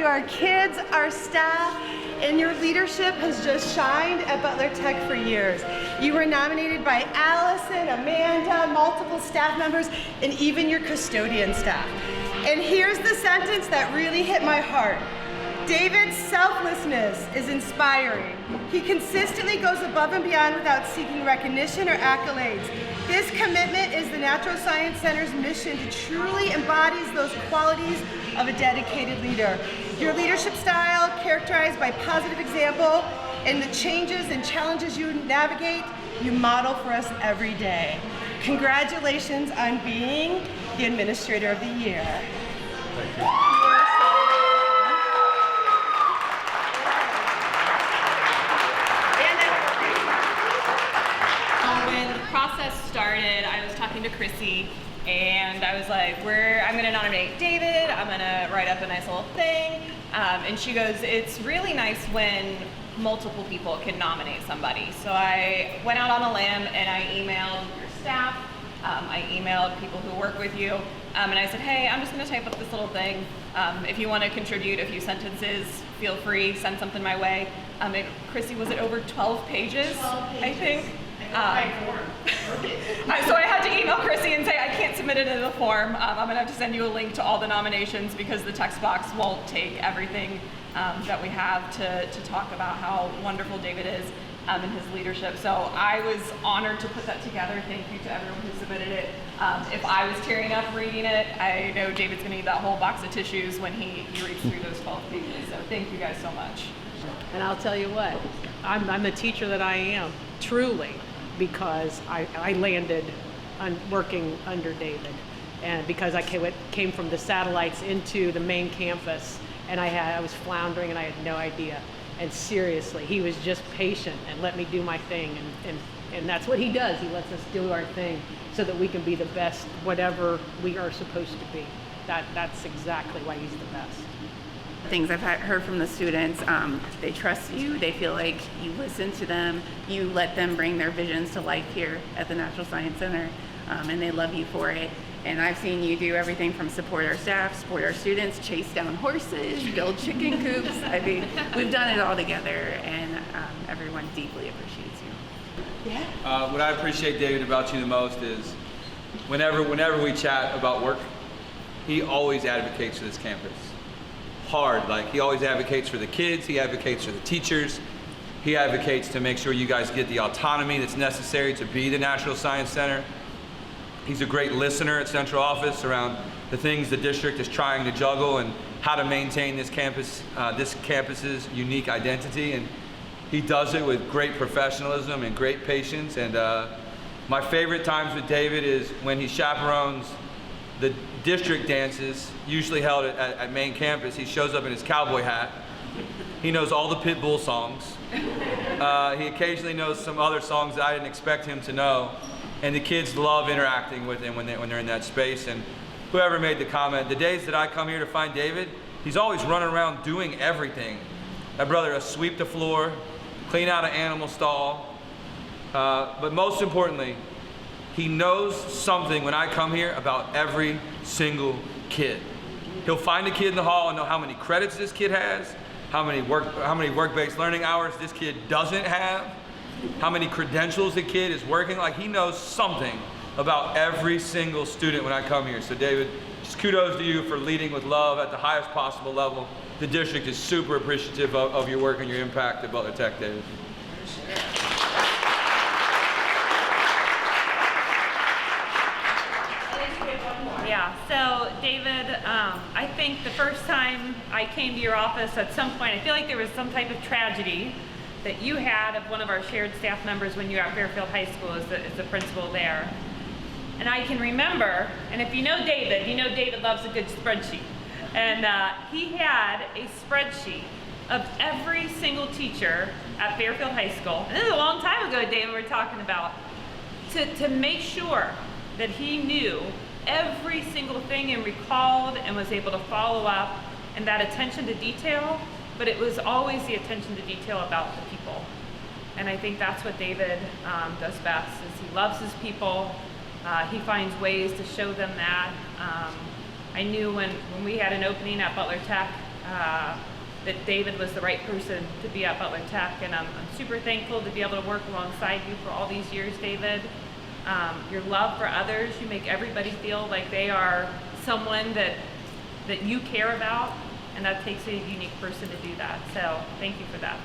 you, our kids, our staff, and your leadership has just shined at Butler Tech for years. You were nominated by Allison, Amanda, multiple staff members, and even your custodian staff. And here's the sentence that really hit my heart. David's selflessness is inspiring. He consistently goes above and beyond without seeking recognition or accolades. This commitment is the Natural Science Center's mission to truly embodies those qualities of a dedicated leader. Your leadership style, characterized by positive example, and the changes and challenges you navigate, you model for us every day. Congratulations on being the Administrator of the Year. Thank you. Process started, I was talking to Chrissy and I was like, I'm gonna nominate David, I'm gonna write up a nice little thing. And she goes, it's really nice when multiple people can nominate somebody. So I went out on a limb and I emailed your staff, I emailed people who work with you, and I said, hey, I'm just gonna type up this little thing. If you wanna contribute a few sentences, feel free, send something my way. Chrissy, was it over 12 pages? 12 pages. I think. So I had to email Chrissy and say, I can't submit it in the form. I'm gonna have to send you a link to all the nominations because the text box won't take everything that we have to talk about how wonderful David is and his leadership. So I was honored to put that together. Thank you to everyone who submitted it. If I was tearing up reading it, I know David's gonna need that whole box of tissues when he reads through those 12 pages. So thank you guys so much. And I'll tell you what, I'm the teacher that I am, truly, because I landed working under David, and because I came from the satellites into the main campus, and I was floundering and I had no idea. And seriously, he was just patient and let me do my thing, and that's what he does. He lets us do our thing so that we can be the best, whatever we are supposed to be. That's exactly why he's the best. Things I've heard from the students, they trust you, they feel like you listen to them, you let them bring their visions to life here at the Natural Science Center, and they love you for it. And I've seen you do everything from support our staff, support our students, chase down horses, build chicken coops. I mean, we've done it all together, and everyone deeply appreciates you. Yeah. What I appreciate, David, about you the most is whenever we chat about work, he always advocates for this campus. Hard, like he always advocates for the kids, he advocates for the teachers, he advocates to make sure you guys get the autonomy that's necessary to be the Natural Science Center. He's a great listener at central office around the things the district is trying to juggle and how to maintain this campus's unique identity, and he does it with great professionalism and great patience. And my favorite times with David is when he chaperones the district dances, usually held at main campus. He shows up in his cowboy hat. He knows all the Pitbull songs. He occasionally knows some other songs that I didn't expect him to know. And the kids love interacting with him when they're in that space. And whoever made the comment, the days that I come here to find David, he's always running around doing everything. That brother will sweep the floor, clean out an animal stall, but most importantly, he knows something when I come here about every single kid. He'll find a kid in the hall and know how many credits this kid has, how many work-based learning hours this kid doesn't have, how many credentials the kid is working. Like, he knows something about every single student when I come here. So David, just kudos to you for leading with love at the highest possible level. The district is super appreciative of your work and your impact at Butler Tech, David. Yeah, so David, I think the first time I came to your office at some point, I feel like there was some type of tragedy that you had of one of our shared staff members when you were at Fairfield High School as the principal there. And I can remember, and if you know David loves a good spreadsheet. And he had a spreadsheet of every single teacher at Fairfield High School. And this is a long time ago, David, we're talking about, to make sure that he knew every single thing and recalled and was able to follow up, and that attention to detail, but it was always the attention to detail about the people. And I think that's what David does best, is he loves his people. He finds ways to show them that. I knew when we had an opening at Butler Tech, that David was the right person to be at Butler Tech, and I'm super thankful to be able to work alongside you for all these years, David. Your love for others, you make everybody feel like they are someone that you care about, and that takes a unique person to do that. So thank you for that.